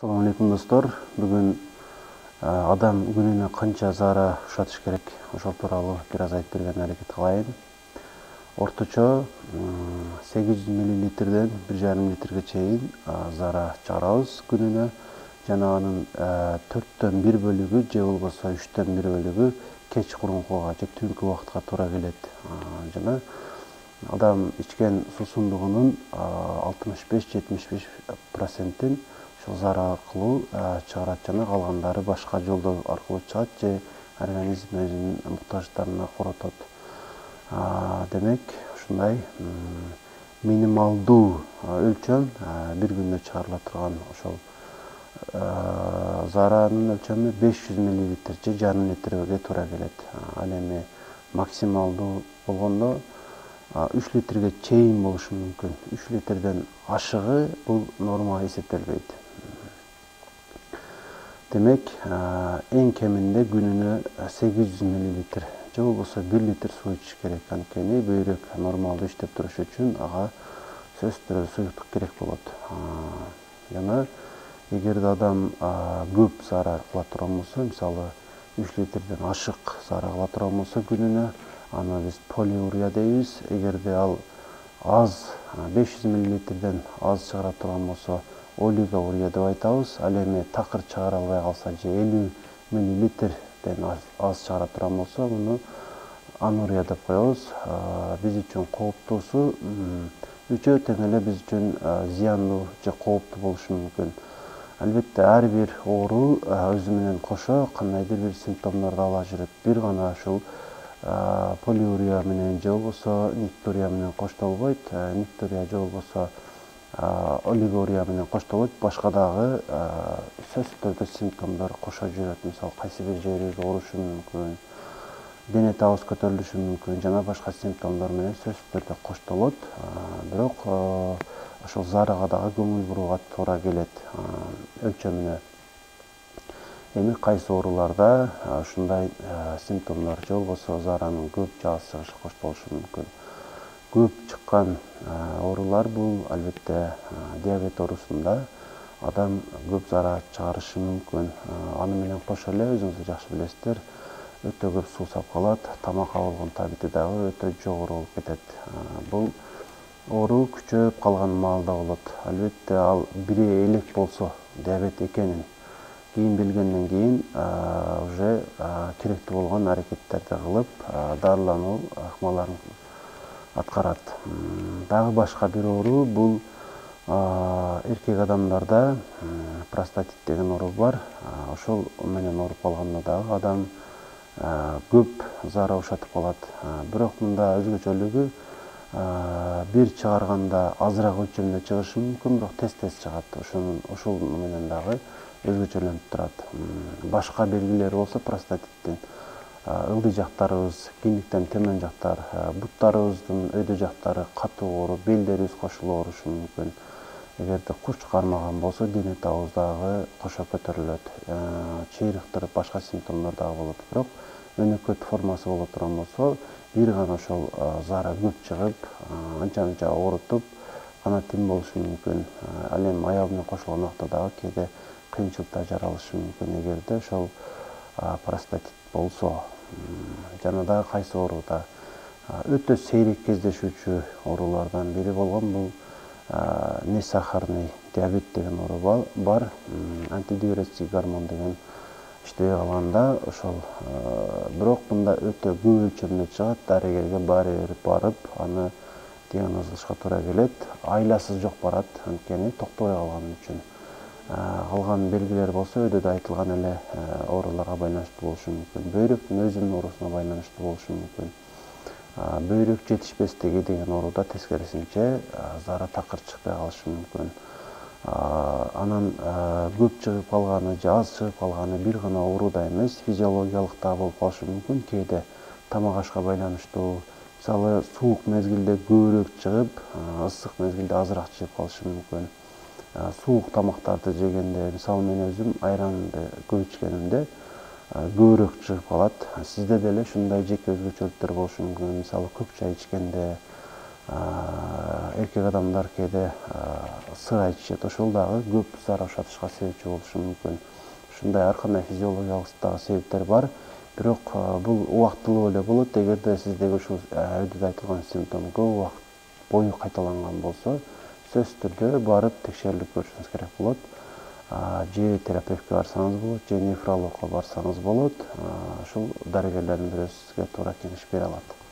Assalamu alaikum достор. Бүгін адам күнүнө канча зара ушатыш керек, ошол тууралуу бир аз айтып берген аракет кылайын. Орточо 800 мл-ден 1,5 литрге чейин зара чыгарабыз күнүнө. Жана анын 4төн 1 бөлүгү же болбосо 3төн 1 бөлүгү кечкурункуга же түнкү убакытка туура келет. Жана адам ичкен суусундугунун 65-75%-ин зара аркылуу чыгарат жана калгандары башка жолдор аркылуу чыгат же организм өзүнүн муктаждыктарына коротот. Демек, ушундай минималдуу өлчөм бир күндө чыгарыла турган ошол заранын өлчөмү 500 мл же 1,5 литрге туура келет. Ал эми максималдуу болгондо 3 литрге чейин болушу мүмкүн. 3 литрден ашыгы бул норма эсептелбейт. Демек, эң кеминде күнүнө 800 мл же болбосо 1 литр суу ичиш керек. Анткени бөйрөк нормалдуу иштеп турушу үчүн ага сөзсүз түрдө суюктук керек болот. Жана эгерде адам көп зара кыла турган болсо, мисалы 3 литрден ашык зара кыла турган болсо күнүнө, аны биз полиурия дейбиз. Эгерде ал аз 500 мл аз чыгара турган болсо, олигоурия деп айтабыз. Ал эми такыр чыгара албай калса же 50 мл-ден аз чыгара турган болсо, муну анурия деп коебуз. Биз үчүн кооптуусу үчөө тең эле биз үчүн зыяндуу же кооптуу болушу мүмкүн. Албетте ар бир оору өзү менен кошо кандайдыр бир симптомдорду ала жүрөт. Бир гана ушул полиурия менен же болбосо никтурия менен коштолбойт. Никтурия же болбосо олигоурия менен коштолот. Башка дагы сөзсүз түрдө симптомдор кошо жүрөт. Мисалы, кайсы бир жерибиз оорушу мүмкүн, дене табыбыз көтөрүлүшү мүмкүн, жана башка симптомдор менен сөзсүз түрдө коштолот. Бирок ошол зарага дагы көңүл бурууга туура келет өлчөмүнө. Эми кайсы ооруларда ушундай симптомдор же болбосо заранын көп же аз чыгышы коштолушу мүмкүн. Көп чыккан оорулар бул албетте диабет оорусунда адам көп зара чыгарышы мүмкүн. Аны менен кошо эле өзүңүз жакшы билесиздер, өтө көп суу сап калат, тамакка болгон табити дагы өтө жогору болуп кетет. Бул оору күчөп калган маалда болот. Албетте ал бири элек болсо диабет экенин кийин билгенден кийин уже керектүү болгон аракеттерди кылып, дарылануу ыкмаларын аткарат. Дагы башка бир оору бул эркек адамдарда простатит деген оору бар. Ошол менен ооруп калганда дагы адам көп зара ушатып калат. Бирок мында өзгөчөлүгү бир чыгарганда азыраак өлчөмдө чыгышы мүмкүн, бирок тез чыгат. Ошол менен дагы өзгөчөлөнүп турат. Башка белгилери болсо простатиттин ылдый жактарыбыз, киндиктен төмөн жактар, буттарыбыздын өйдө жактары катуу ооруп, белдерибиз кошулуп оорушу мүмкүн. Эгерде курч кармаган болсо, дене табыбыз дагы кошо көтөрүлөт. Чыйрыктырып, башка симптомдор дагы болот. Бирок өнөкөт формасы боло турган болсо, бир гана ошол зара көп чыгып, анча оорутуп, гана тим болушу мүмкүн. Ал эми аял менен кошулган убакта дагы кээде кыйынчылыктар жаралышы мүмкүн эгерде ошол простатит болсо. Жана дагы кайсы ооруда өтө сейрек кездешүүчү оорулардан бири болгон бул несахарный диабет деген оору бар. Антидиуретик гормон деген иштебей калганда ошол, бирок мында өтө көп өлчөмдө чыгат. Дарыгерге барып, аны диагнозлошко туура келет. Айласы жок барат, анткени токтобой калган үчүн. Калган белгилер болсо өйдө айтылган эле ооруларга байланыштуу болушу мүмкүн. Бөйрөктүн өзүнүн оорусуна байланыштуу болушу мүмкүн. Бөйрөк жетишпестиги деген ооруда тескерисинче зара такыр чыкпай калышы мүмкүн. Анан көп чыгып калганы же аз чыгып калганы бир гана ооруда эмес, физиологиялык да болуп калышы мүмкүн. Кээде тамак ашка байланыштуу, мисалы суук мезгилде көбүрөөк чыгып, ысык мезгилде азыраак чыгып калышы мүмкүн. Суук тамактарды жегенде, мисалы мен өзүм айранды көп ичкенимде көбүрөөк чыгып калат. Сизде деле ушундай жеке өзгөчөлүктөр болушу мүмкүн. Мисалы көк чай ичкенде, эркек адамдар кээде сыра ичишет, ошол дагы көп зарар ушатышка себепчи болушу мүмкүн. Ушундай ар кандай физиологиялык дагы себептер бар. Бирок бул убактылуу эле болот. Эгерде сиздеги ушул видеодо айтылган симптом көп убакыт бою кайталанган болсо, сөзсүз түрдө барып текшерилип көрүшүңүз керек болот. Же терапевтке барсаңыз болот, же нефрологко барсаңыз болот. Ушул дарыгерлердин бирөөсү сизге туура кеңеш бере алат.